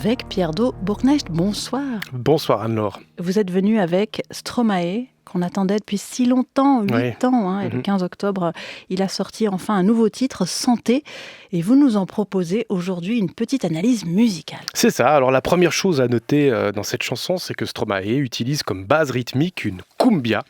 avec Pierre-Do Bourknecht. Bonsoir. Bonsoir Anne-Laure. Vous êtes venu avec Stromae, qu'on attendait depuis si longtemps, 8 ans. Et le 15 octobre, il a sorti enfin un nouveau titre, Santé. Et vous nous en proposez aujourd'hui une petite analyse musicale. C'est ça. Alors la première chose à noter dans cette chanson, c'est que Stromae utilise comme base rythmique une cumbia,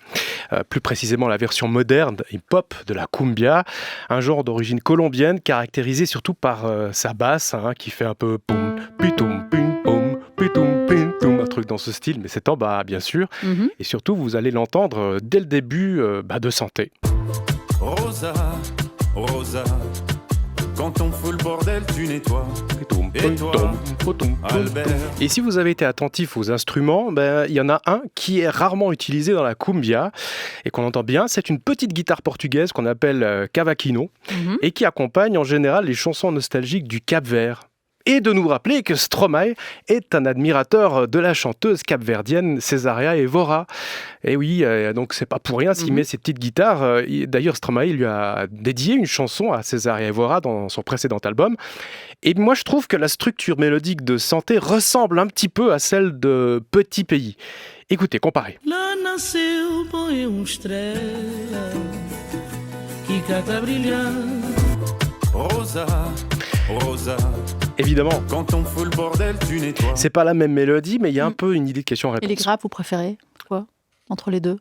plus précisément la version moderne hip-hop de la cumbia, un genre d'origine colombienne caractérisé surtout par sa basse qui fait un peu poum, pitum, pum, pum, pitum, pum, pum, un truc dans ce style, mais c'est en bas bien sûr. Et surtout, vous allez l'entendre dès le début de Santé. Rosa, Rosa, quand on fout le bordel, tu nettoies. Et toi, Albert. Et si vous avez été attentif aux instruments, il y en a un qui est rarement utilisé dans la cumbia et qu'on entend bien. C'est une petite guitare portugaise qu'on appelle cavaquinho et qui accompagne en général les chansons nostalgiques du Cap-Vert. Et de nous rappeler que Stromae est un admirateur de la chanteuse capverdienne Cesaria Évora. Et oui, donc c'est pas pour rien s'il met ses petites guitares. D'ailleurs, Stromae lui a dédié une chanson à Cesaria Évora dans son précédent album. Et moi, je trouve que la structure mélodique de Santé ressemble un petit peu à celle de Petit Pays. Écoutez, comparez. Lá nasceu, põe estrela que cata brilhar. Rosa, Rosa. Évidemment, quand on fout le bordel, tu nettoies. C'est pas la même mélodie, mais il y a un peu une idée de question-réponse. Et les grappes, vous préférez quoi entre les deux?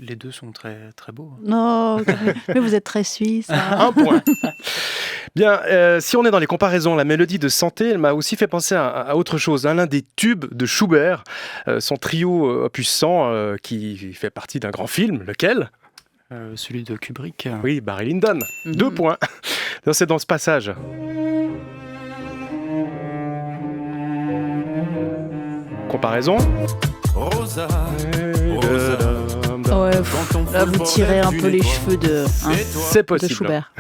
Les deux sont très, très beaux. Non, mais vous êtes très suisse. Un point. Bien, si on est dans les comparaisons, la mélodie de Santé, elle m'a aussi fait penser à autre chose, à l'un des tubes de Schubert, son trio opus 100 qui fait partie d'un grand film, lequel ? Celui de Kubrick. Oui, Barry Lyndon. 2 points. C'est dans ce passage. Comparaison. Rosa, Rosa. Là, vous tirez un peu les cheveux de possible. Schubert.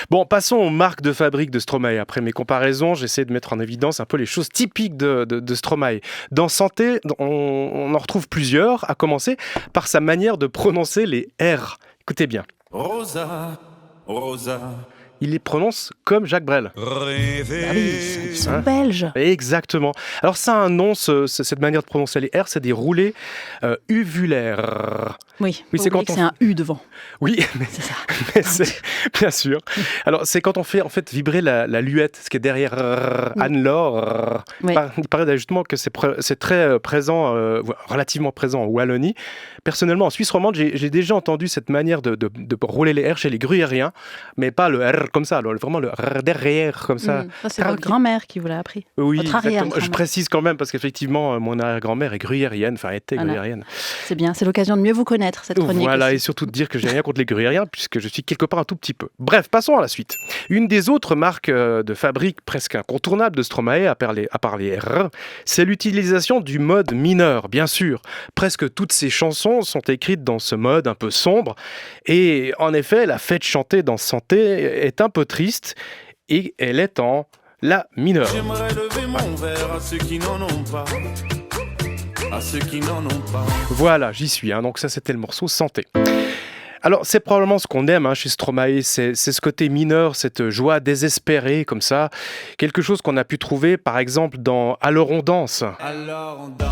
Bon, passons aux marques de fabrique de Stromae. Après mes comparaisons, j'essaie de mettre en évidence un peu les choses typiques de Stromae. Dans Santé, on en retrouve plusieurs, à commencer par sa manière de prononcer les R. Écoutez bien. Rosa, Rosa. Il les prononce comme Jacques Brel. Ils sont belges. Exactement. Alors ça a un nom, cette manière de prononcer les R, c'est des roulés uvulaires. Oui, c'est quand c'est un U devant. Oui, c'est ça. Mais c'est bien sûr. Alors c'est quand on fait en fait vibrer la luette, ce qui est derrière Anne-Laure. Oui. Il paraît justement que c'est très présent, relativement présent en Wallonie. Personnellement, en Suisse romande, j'ai déjà entendu cette manière de rouler les R chez les gruyériens, mais pas le R comme ça, alors vraiment le R derrière comme ça. Ça c'est votre grand-mère qui vous l'a appris. Oui, votre arrière-grand-mère. Je précise quand même parce qu'effectivement mon arrière-grand-mère est gruyérienne, enfin était gruyérienne. C'est bien, c'est l'occasion de mieux vous connaître cette chronique. Voilà, aussi. et surtout de dire que j'ai rien contre les gruyériens puisque je suis quelque part un tout petit peu. Bref, passons à la suite. Une des autres marques de fabrique presque incontournables de Stromae, à part les R, c'est l'utilisation du mode mineur, bien sûr. Presque toutes ses chansons sont écrites dans ce mode un peu sombre et en effet, la fête chantée dans Santé est un peu triste et elle est en la mineure. J'aimerais lever mon verre à ceux qui n'en ont pas. À ceux qui n'en ont pas. Voilà, j'y suis. Donc ça, c'était le morceau Santé. Alors, c'est probablement ce qu'on aime chez Stromae, c'est ce côté mineur, cette joie désespérée, comme ça. Quelque chose qu'on a pu trouver, par exemple, dans Alors on danse. Alors on danse.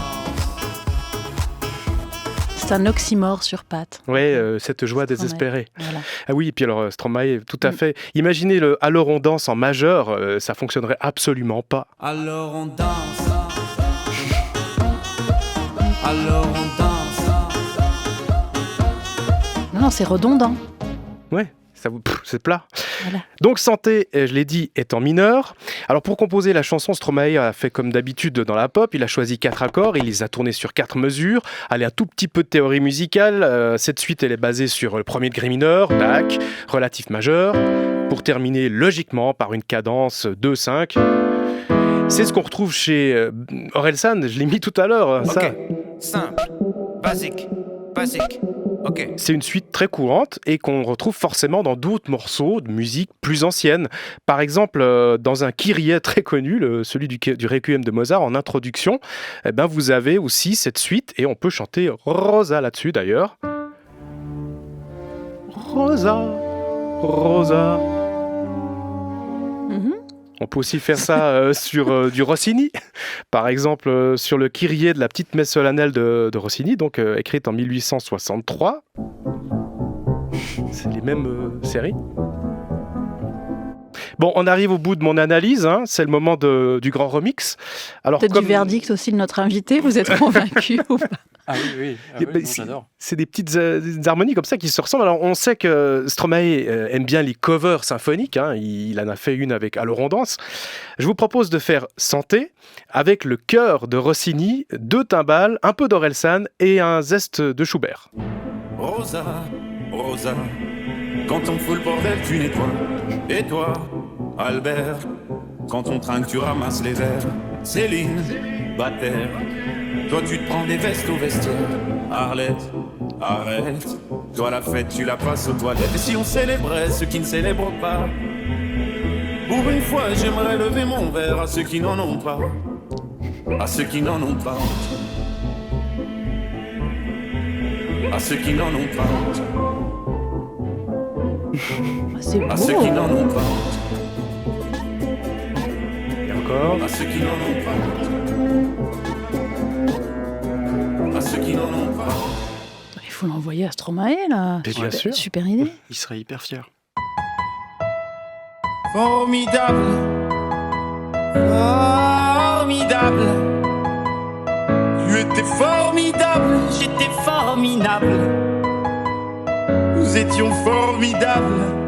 C'est un oxymore sur pattes. Oui, cette joie désespérée. Voilà. Ah oui, et puis alors Stromae, tout à fait. Imaginez le Alors on danse en majeur, ça fonctionnerait absolument pas. Alors on danse. Alors on danse. Non, c'est redondant. Ouais, c'est plat. Voilà. Donc Santé, je l'ai dit, est en mineur. Alors pour composer la chanson, Stromae a fait comme d'habitude dans la pop, il a choisi 4 accords, il les a tournés sur 4 mesures. Allez, un tout petit peu de théorie musicale. Cette suite, elle est basée sur le premier degré mineur, tac, relatif majeur, pour terminer logiquement par une cadence 2-5. C'est ce qu'on retrouve chez Orelsan, je l'ai mis tout à l'heure. Ok, ça. simple, basique, ok. C'est une suite très courante et qu'on retrouve forcément dans d'autres morceaux de musique plus ancienne. Par exemple, dans un Kyrie très connu, celui du Requiem de Mozart en introduction, vous avez aussi cette suite et on peut chanter Rosa là-dessus d'ailleurs. Rosa, Rosa. On peut aussi faire ça sur du Rossini, par exemple sur le Kyrie de la petite messe solennelle de Rossini, donc écrite en 1863. C'est les mêmes séries. Bon, on arrive au bout de mon analyse, hein. C'est le moment du grand remix. Alors, peut-être du verdict aussi de notre invité, vous êtes convaincu ou pas? Ah oui, j'adore. C'est des petites harmonies comme ça qui se ressemblent. Alors, on sait que Stromae aime bien les covers symphoniques, hein. Il en a fait une avec Allons Danse. Je vous propose de faire Santé avec le chœur de Rossini, 2 timbales, un peu d'Orelsan et un zeste de Schubert. Rosa, Rosa, quand on fout le bordel, tu nettoies. Et toi, Albert, quand on trinque, tu ramasses les verres. Céline, Bataire, toi tu te prends des vestes au vestiaire. Arlette, arrête, toi la fête tu la passes aux toilettes. Et si on célébrait ceux qui ne célèbrent pas? Pour une fois j'aimerais lever mon verre à ceux qui n'en ont pas. À ceux qui n'en ont pas. À ceux qui n'en ont pas. C'est beau. À ceux qui n'en ont pas. Et encore. À ceux qui n'en ont pas. À ceux qui n'en ont pas. Il faut l'envoyer à Stromae, là. Mais bien sûr. Super idée. Il serait hyper fier. Formidable. Formidable. Tu étais formidable, j'étais formidable. Nous étions formidables.